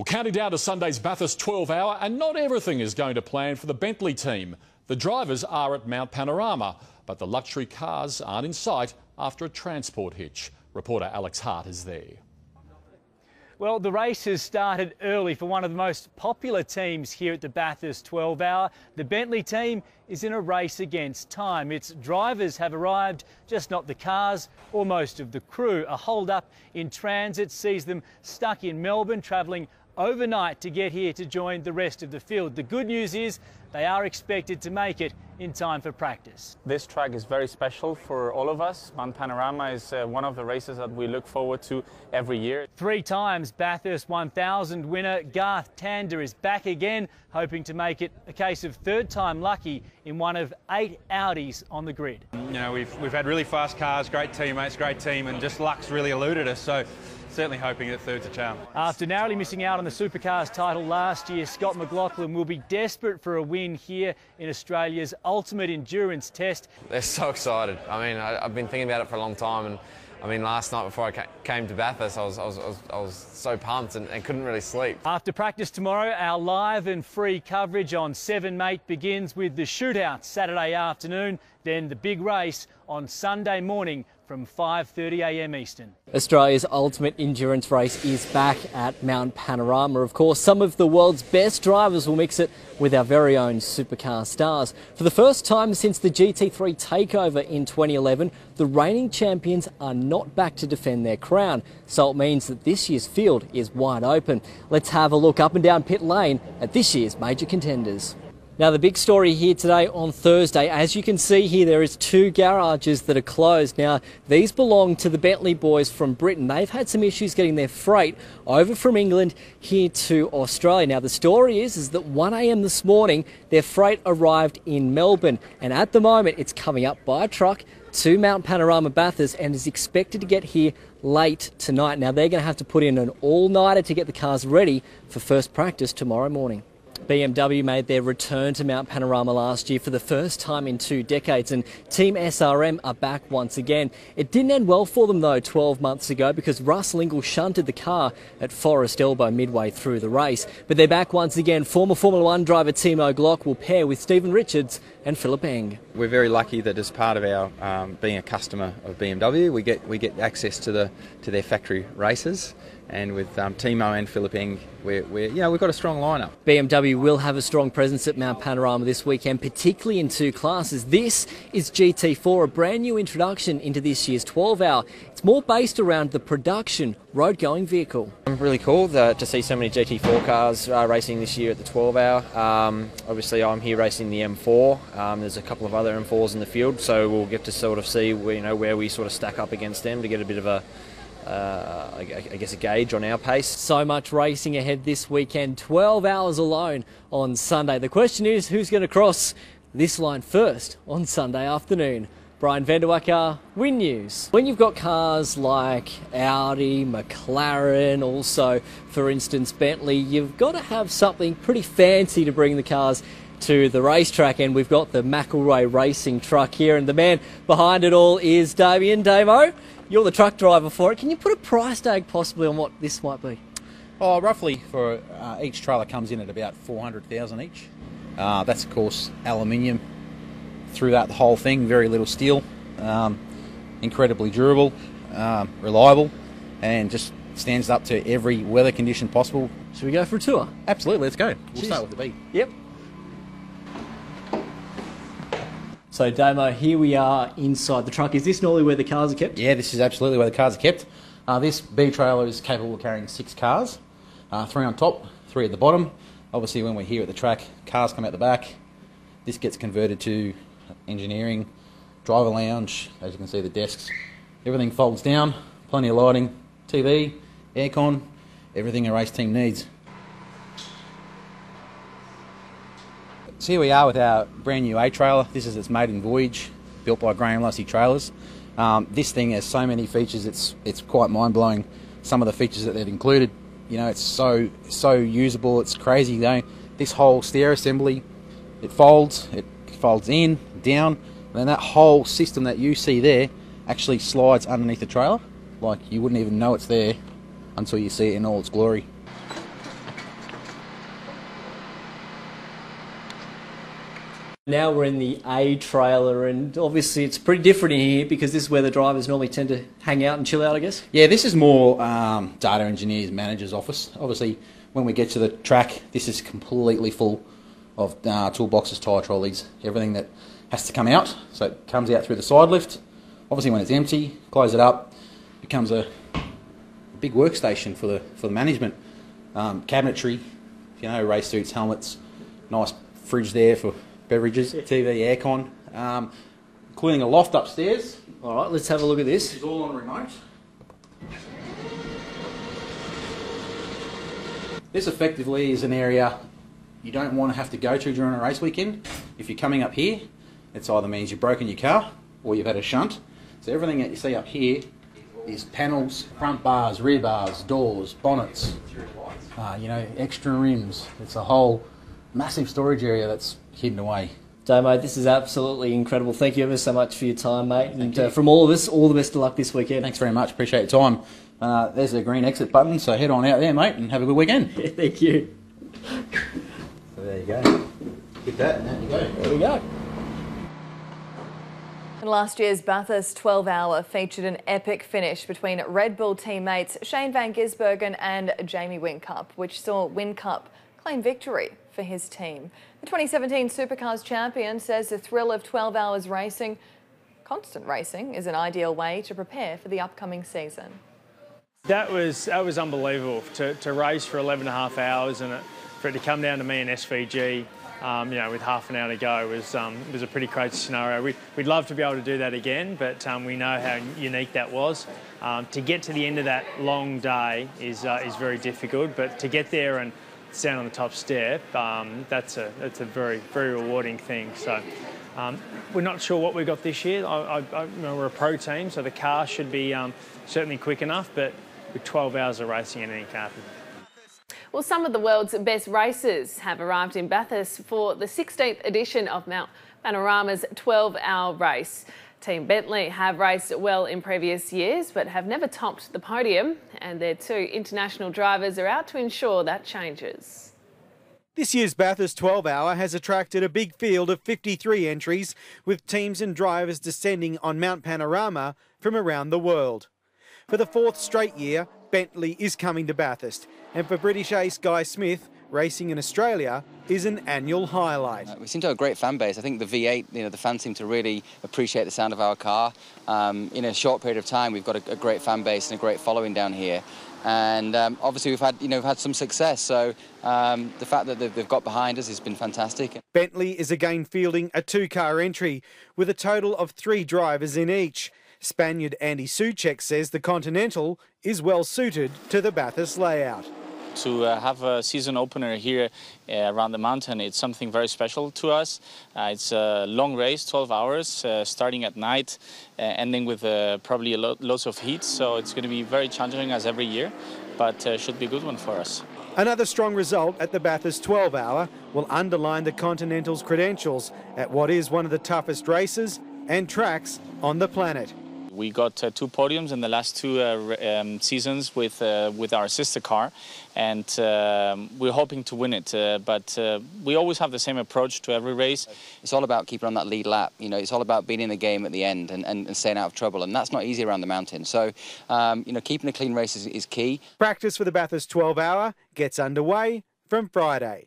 Well, counting down to Sunday's Bathurst 12-hour, and not everything is going to plan for the Bentley team. The drivers are at Mount Panorama, but the luxury cars aren't in sight after a transport hitch. Reporter Alex Hart is there. Well, the race has started early for one of the most popular teams here at the Bathurst 12-hour. The Bentley team is in a race against time. Its drivers have arrived, just not the cars or most of the crew. A hold-up in transit sees them stuck in Melbourne, travelling overnight to get here to join the rest of the field. The good news is they are expected to make it in time for practice. This track is very special for all of us. Mount Panorama is one of the races that we look forward to every year. 3 times Bathurst 1000 winner Garth Tander is back again, hoping to make it a case of third time lucky in one of 8 Audis on the grid. You know, we've had really fast cars, great teammates, great team, and just luck's really eluded us. So certainly hoping that third's a charm. After narrowly missing out on the Supercars title last year, Scott McLaughlin will be desperate for a win here in Australia's ultimate endurance test. They're so excited. I mean, I've been thinking about it for a long time, and I mean, last night before I came to Bathurst, I was so pumped and couldn't really sleep. After practice tomorrow, our live and free coverage on 7 Mate begins with the shootout Saturday afternoon, then the big race on Sunday morning from 5:30 a.m. Eastern. Australia's ultimate endurance race is back at Mount Panorama. Of course, some of the world's best drivers will mix it with our very own supercar stars. For the first time since the GT3 takeover in 2011, the reigning champions are not back to defend their crown. So it means that this year's field is wide open. Let's have a look up and down pit lane at this year's major contenders. Now, the big story here today on Thursday, as you can see here, there is 2 garages that are closed. Now, these belong to the Bentley boys from Britain. They've had some issues getting their freight over from England here to Australia. Now, the story is that 1 a.m. this morning, their freight arrived in Melbourne. And at the moment, it's coming up by a truck to Mount Panorama Bathurst and is expected to get here late tonight. Now, they're going to have to put in an all-nighter to get the cars ready for first practice tomorrow morning. BMW made their return to Mount Panorama last year for the first time in 2 decades, and Team SRM are back once again. It didn't end well for them though 12 months ago because Russell Ingall shunted the car at Forest Elbow midway through the race. But they're back once again. Former Formula 1 driver Timo Glock will pair with Stephen Richards and Philip Eng. We're very lucky that as part of our being a customer of BMW, we get access to their factory races. And with Timo and Philip Eng, we've got a strong lineup. BMW will have a strong presence at Mount Panorama this weekend, particularly in 2 classes. This is GT4, a brand new introduction into this year's 12-hour. It's more based around the production road-going vehicle. Really cool to see so many GT4 cars racing this year at the 12-hour. Obviously, I'm here racing the M4. There's a couple of other M4s in the field, so we'll get to sort of see where we sort of stack up against them to get a bit of a I guess a gauge on our pace. So much racing ahead this weekend, 12 hours alone on Sunday. The question is, who's going to cross this line first on Sunday afternoon? Brian Vanderwacker, Win News. When you've got cars like Audi, McLaren, also, for instance, Bentley, you've got to have something pretty fancy to bring the cars to the racetrack, and we've got the McElroy racing truck here, and the man behind it all is Damien. Damo, you're the truck driver for it. Can you put a price tag possibly on what this might be? Oh, roughly for each trailer comes in at about 400,000 each. That's of course aluminium throughout the whole thing, very little steel, incredibly durable, reliable, and just stands up to every weather condition possible. Should we go for a tour? Absolutely, let's go. We'll Cheers. start with the B. Yep. So Damo, here we are inside the truck. Is this normally where the cars are kept? Yeah, this is absolutely where the cars are kept. This B trailer is capable of carrying 6 cars, 3 on top, 3 at the bottom. Obviously when we're here at the track, cars come out the back. This gets converted to engineering, driver lounge, as you can see the desks. Everything folds down, plenty of lighting, TV, aircon, everything a race team needs. So here we are with our brand new A trailer. This is its maiden voyage, built by Graham Lussey Trailers. This thing has so many features, it's quite mind-blowing. Some of the features that they've included, it's so usable, it's crazy. This whole steer assembly, it folds in, down, and then that whole system that you see there actually slides underneath the trailer. Like, you wouldn't even know it's there until you see it in all its glory. Now we're in the A trailer, and obviously it's pretty different in here because this is where the drivers normally tend to hang out and chill out, I guess. Yeah, this is more data engineers, managers' office. Obviously, when we get to the track, this is completely full of toolboxes, tyre trolleys, everything that has to come out. So it comes out through the side lift. Obviously, when it's empty, close it up, becomes a big workstation for the management. Cabinetry, race suits, helmets, nice fridge there for beverages, TV, aircon, including a loft upstairs. All right, let's have a look at this. It's all on remote. This effectively is an area you don't want to have to go to during a race weekend. If you're coming up here, it either means you've broken your car or you've had a shunt. So everything that you see up here is panels, front bars, rear bars, doors, bonnets, extra rims. It's a whole massive storage area that's hidden away. Damo, this is absolutely incredible. Thank you ever so much for your time, mate. And from all of us, all the best of luck this weekend. Thanks very much. Appreciate your time. There's the green exit button, so head on out there, mate, and have a good weekend. Yeah, thank you. So there you go. Hit that, and there you go. There we go. And last year's Bathurst 12-hour featured an epic finish between Red Bull teammates Shane van Gisbergen and Jamie Whincup, which saw Whincup claim victory for his team. The 2017 Supercars champion says the thrill of 12 hours racing, constant racing, is an ideal way to prepare for the upcoming season. That was unbelievable to race for 11.5 hours and for it to come down to me and SVG. With half an hour to go was a pretty crazy scenario. We'd love to be able to do that again, but we know how unique that was. To get to the end of that long day is very difficult, but to get there and stand on the top step, that's a very, very rewarding thing. So we're not sure what we got this year. We're a pro team, so the car should be certainly quick enough, but with 12 hours of racing, anything can happen. Well, some of the world's best racers have arrived in Bathurst for the 16th edition of Mount Panorama's 12-hour race. Team Bentley have raced well in previous years but have never topped the podium, and their two international drivers are out to ensure that changes. This year's Bathurst 12-hour has attracted a big field of 53 entries, with teams and drivers descending on Mount Panorama from around the world. For the fourth straight year, Bentley is coming to Bathurst, and for British ace Guy Smith, racing in Australia is an annual highlight. We seem to have a great fan base. I think the V8, the fans seem to really appreciate the sound of our car. In a short period of time, we've got a great fan base and a great following down here. And obviously we've had some success, so the fact that they've got behind us has been fantastic. Bentley is again fielding a two-car entry with a total of 3 drivers in each. Spaniard Andy Soucek says the Continental is well suited to the Bathurst layout. To have a season opener here around the mountain, it's something very special to us. It's a long race, 12 hours, starting at night, ending with probably lots of heat, so it's going to be very challenging as every year, but should be a good one for us. Another strong result at the Bathurst 12-hour will underline the Continental's credentials at what is one of the toughest races and tracks on the planet. We got 2 podiums in the last 2 seasons with our sister car, and we're hoping to win it. But we always have the same approach to every race. It's all about keeping on that lead lap. It's all about being in the game at the end and staying out of trouble, and that's not easy around the mountain. So, keeping a clean race is key. Practice for the Bathurst 12-hour gets underway from Friday.